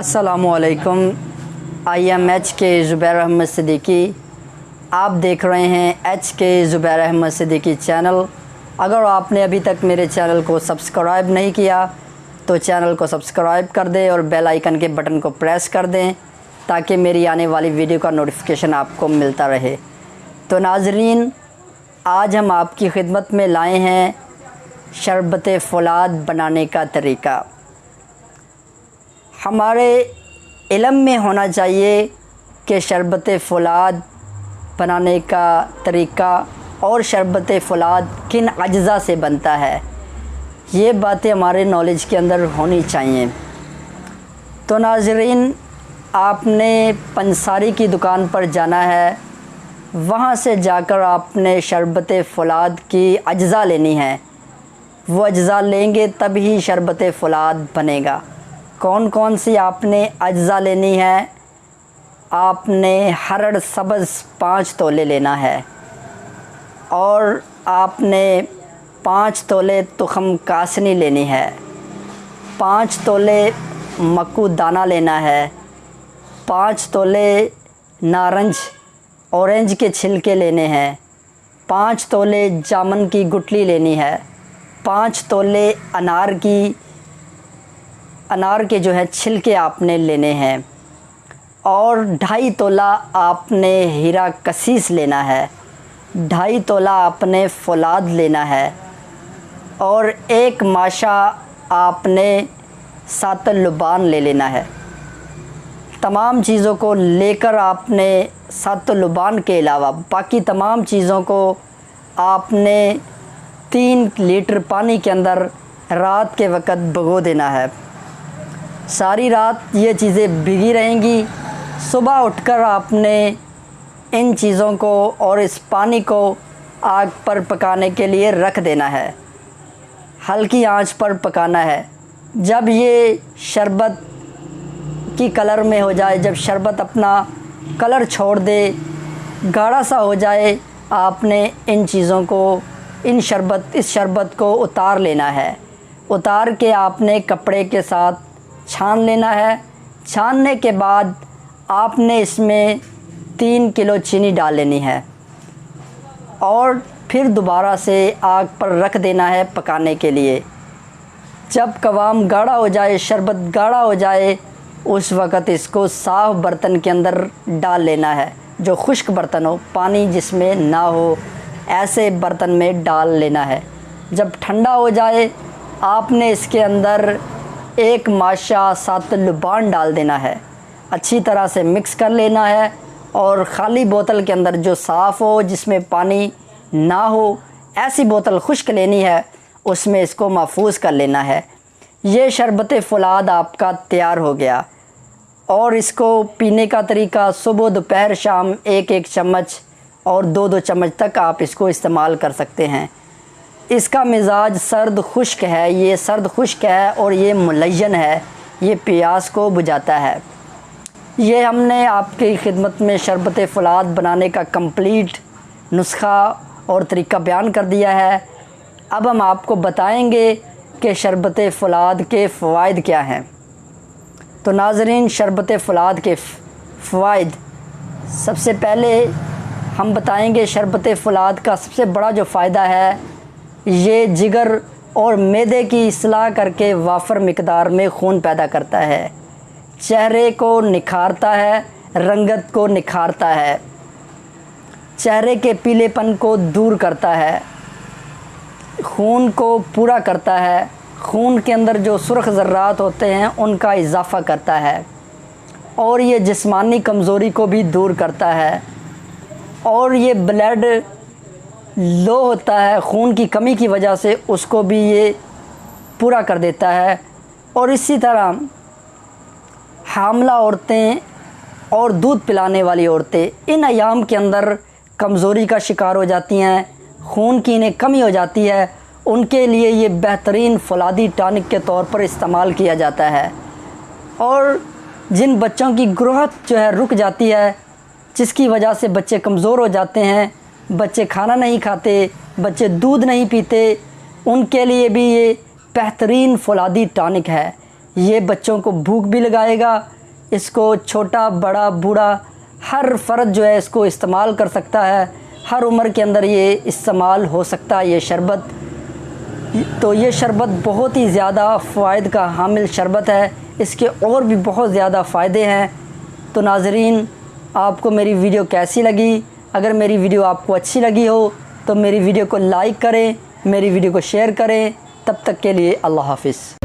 अस्सलामुअलैकुम। I am H के ज़ुबैर अहमद सिद्दीकी। आप देख रहे हैं एच के ज़ुबैर अहमद सिद्दीकी चैनल। अगर आपने अभी तक मेरे चैनल को सब्सक्राइब नहीं किया तो चैनल को सब्सक्राइब कर दें और बेल आइकन के बटन को प्रेस कर दें ताकि मेरी आने वाली वीडियो का नोटिफिकेशन आपको मिलता रहे। तो नाज़रीन, आज हम आपकी खिदमत में लाए हैं शरबत फ़ौलाद बनाने का तरीका। हमारे इल्म में होना चाहिए कि शरबत फ़ौलाद बनाने का तरीका और शरबत फ़ौलाद किन अज्ज़ा से बनता है, ये बातें हमारे नॉलेज के अंदर होनी चाहिए। तो नाज़रीन, आपने पंसारी की दुकान पर जाना है, वहाँ से जाकर आपने शरबत फ़ौलाद की अज्ज़ा लेनी है। वो अज्ज़ा लेंगे तब ही शरबत फ़ौलाद बनेगा। कौन कौन सी आपने अज्ज़ा लेनी है? आपने हरड़ सब्ज़ 5 तोले लेना है और आपने 5 तोले तुख़म कासनी लेनी है, 5 तोले मक्कू दाना लेना है, 5 तोले नारंज ऑरेंज के छिलके लेने हैं, 5 तोले जामुन की गुठली लेनी है, 5 तोले अनार के जो है छिलके आपने लेने हैं और 2.5 तोला आपने हीरा कसीस लेना है, 2.5 तोला आपने फ़ौलाद लेना है और 1 माशा आपने सातल लुबान ले लेना है। तमाम चीज़ों को लेकर आपने सातल लुबान के अलावा बाकी तमाम चीज़ों को आपने 3 लीटर पानी के अंदर रात के वक़्त भिगो देना है। सारी रात ये चीज़ें भीगी रहेंगी। सुबह उठकर आपने इन चीज़ों को और इस पानी को आग पर पकाने के लिए रख देना है। हल्की आंच पर पकाना है। जब ये शरबत की कलर में हो जाए, जब शरबत अपना कलर छोड़ दे, गाढ़ा सा हो जाए, आपने इन चीज़ों को इस शरबत को उतार लेना है। उतार के आपने कपड़े के साथ छान लेना है। छानने के बाद आपने इसमें 3 किलो चीनी डाल लेनी है और फिर दोबारा से आग पर रख देना है पकाने के लिए। जब कवाम गाढ़ा हो जाए, शरबत गाढ़ा हो जाए, उस वक़्त इसको साफ़ बर्तन के अंदर डाल लेना है, जो खुश्क बर्तन हो, पानी जिसमें ना हो, ऐसे बर्तन में डाल लेना है। जब ठंडा हो जाए, आपने इसके अंदर 1 माशा सातल लुबान डाल देना है। अच्छी तरह से मिक्स कर लेना है और ख़ाली बोतल के अंदर जो साफ़ हो, जिसमें पानी ना हो, ऐसी बोतल खुश्क लेनी है, उसमें इसको महफूज कर लेना है। ये शरबत फ़ौलाद आपका तैयार हो गया। और इसको पीने का तरीका सुबह दोपहर शाम 1-1 चम्मच और 2-2 चम्मच तक आप इसको इस्तेमाल कर सकते हैं। इसका मिजाज सर्द खुश्क है, ये सर्द खुश्क है और ये मुलय्यन है, ये प्यास को बुझाता है। ये हमने आपकी खिदमत में शरबत फ़ौलाद बनाने का कंप्लीट नुस्खा और तरीका बयान कर दिया है। अब हम आपको बताएंगे कि शरबत फ़ौलाद के फ़वाइद क्या हैं। तो नाज़रीन, शरबत फ़ौलाद के फ़वाइद, सबसे पहले हम बताएंगे शरबत फ़ौलाद का सबसे बड़ा जो फ़ायदा है, ये जिगर और मैदे की इस्लाह करके वाफ़र मिक़दार में खून पैदा करता है, चेहरे को निखारता है, रंगत को निखारता है, चेहरे के पीलेपन को दूर करता है, खून को पूरा करता है, खून के अंदर जो सुर्ख ज़र्रात होते हैं उनका इजाफ़ा करता है और ये जिस्मानी कमज़ोरी को भी दूर करता है और ये ब्लड लो होता है, खून की कमी की वजह से उसको भी ये पूरा कर देता है। और इसी तरह हामला औरतें और दूध पिलाने वाली औरतें इन अयाम के अंदर कमज़ोरी का शिकार हो जाती हैं, खून की इन्हें कमी हो जाती है, उनके लिए ये बेहतरीन फ़ौलादी टॉनिक के तौर पर इस्तेमाल किया जाता है। और जिन बच्चों की ग्रोथ जो है रुक जाती है, जिसकी वजह से बच्चे कमज़ोर हो जाते हैं, बच्चे खाना नहीं खाते, बच्चे दूध नहीं पीते, उनके लिए भी ये बेहतरीन फ़ौलादी टॉनिक है। ये बच्चों को भूख भी लगाएगा। इसको छोटा बड़ा बूढ़ा हर फ़र्द जो है इसको इस्तेमाल कर सकता है। हर उम्र के अंदर ये इस्तेमाल हो सकता है ये शरबत। तो ये शरबत बहुत ही ज़्यादा फ़ायद का हामिल शरबत है। इसके और भी बहुत ज़्यादा फ़ायदे हैं। तो नाज़रीन, आपको मेरी वीडियो कैसी लगी? अगर मेरी वीडियो आपको अच्छी लगी हो तो मेरी वीडियो को लाइक करें, मेरी वीडियो को शेयर करें। तब तक के लिए अल्लाह हाफ़िज़।